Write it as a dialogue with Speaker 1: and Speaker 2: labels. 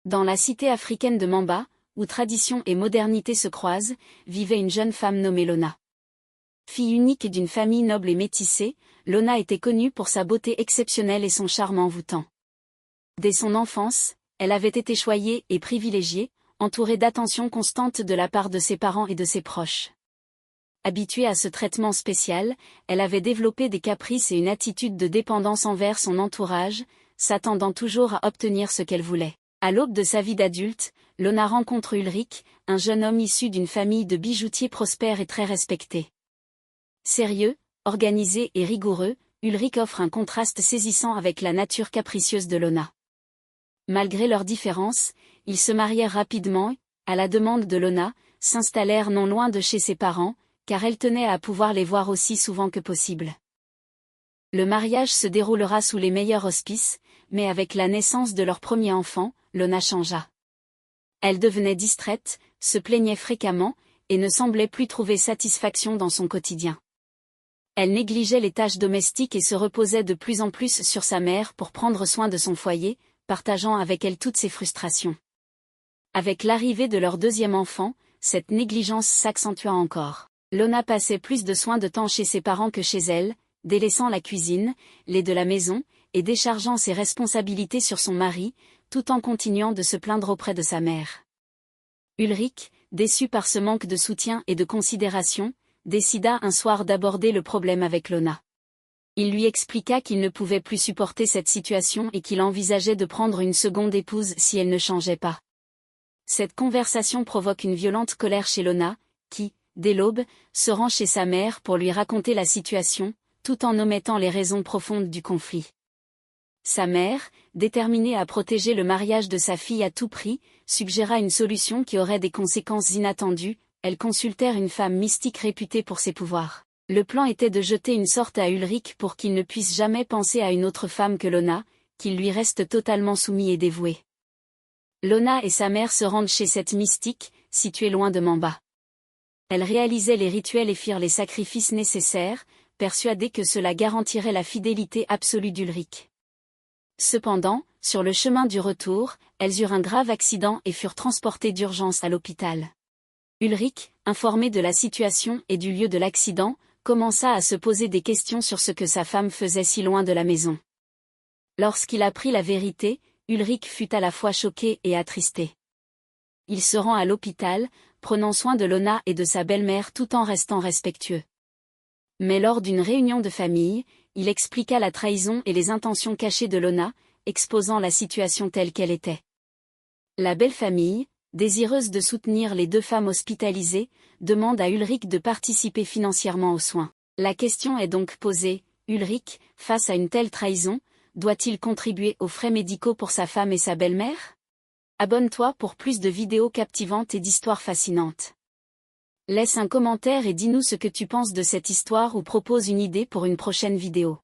Speaker 1: Dans la cité africaine de Mamba, où tradition et modernité se croisent, vivait une jeune femme nommée Lona. Fille unique d'une famille noble et métissée, Lona était connue pour sa beauté exceptionnelle et son charme envoûtant. Dès son enfance, elle avait été choyée et privilégiée, entourée d'attention constante de la part de ses parents et de ses proches. Habituée à ce traitement spécial, elle avait développé des caprices et une attitude de dépendance envers son entourage, s'attendant toujours à obtenir ce qu'elle voulait. À l'aube de sa vie d'adulte, Lona rencontre Ulrich, un jeune homme issu d'une famille de bijoutiers prospères et très respecté. Sérieux, organisé et rigoureux, Ulrich offre un contraste saisissant avec la nature capricieuse de Lona. Malgré leurs différences, ils se marièrent rapidement et, à la demande de Lona, s'installèrent non loin de chez ses parents, car elle tenait à pouvoir les voir aussi souvent que possible. Le mariage se déroulera sous les meilleurs auspices, mais avec la naissance de leur premier enfant, Lona changea. Elle devenait distraite, se plaignait fréquemment, et ne semblait plus trouver satisfaction dans son quotidien. Elle négligeait les tâches domestiques et se reposait de plus en plus sur sa mère pour prendre soin de son foyer, partageant avec elle toutes ses frustrations. Avec l'arrivée de leur deuxième enfant, cette négligence s'accentua encore. Lona passait plus de soins de temps chez ses parents que chez elle, délaissant la cuisine, les de la maison, et déchargeant ses responsabilités sur son mari, tout en continuant de se plaindre auprès de sa mère. Ulrich, déçu par ce manque de soutien et de considération, décida un soir d'aborder le problème avec Lona. Il lui expliqua qu'il ne pouvait plus supporter cette situation et qu'il envisageait de prendre une seconde épouse si elle ne changeait pas. Cette conversation provoque une violente colère chez Lona, qui, dès l'aube, se rend chez sa mère pour lui raconter la situation, tout en omettant les raisons profondes du conflit. Sa mère, déterminée à protéger le mariage de sa fille à tout prix, suggéra une solution qui aurait des conséquences inattendues. Elles consultèrent une femme mystique réputée pour ses pouvoirs. Le plan était de jeter une sorte à Ulrich pour qu'il ne puisse jamais penser à une autre femme que Lona, qu'il lui reste totalement soumis et dévoué. Lona et sa mère se rendent chez cette mystique, située loin de Mamba. Elles réalisaient les rituels et firent les sacrifices nécessaires, persuadées que cela garantirait la fidélité absolue d'Ulrich. Cependant, sur le chemin du retour, elles eurent un grave accident et furent transportées d'urgence à l'hôpital. Ulrich, informé de la situation et du lieu de l'accident, commença à se poser des questions sur ce que sa femme faisait si loin de la maison. Lorsqu'il apprit la vérité, Ulrich fut à la fois choqué et attristé. Il se rend à l'hôpital, prenant soin de Lona et de sa belle-mère tout en restant respectueux. Mais lors d'une réunion de famille, il expliqua la trahison et les intentions cachées de Lona, exposant la situation telle qu'elle était. La belle famille, désireuse de soutenir les deux femmes hospitalisées, demande à Ulrich de participer financièrement aux soins. La question est donc posée, Ulrich, face à une telle trahison, doit-il contribuer aux frais médicaux pour sa femme et sa belle-mère? Abonne-toi pour plus de vidéos captivantes et d'histoires fascinantes. Laisse un commentaire et dis-nous ce que tu penses de cette histoire ou propose une idée pour une prochaine vidéo.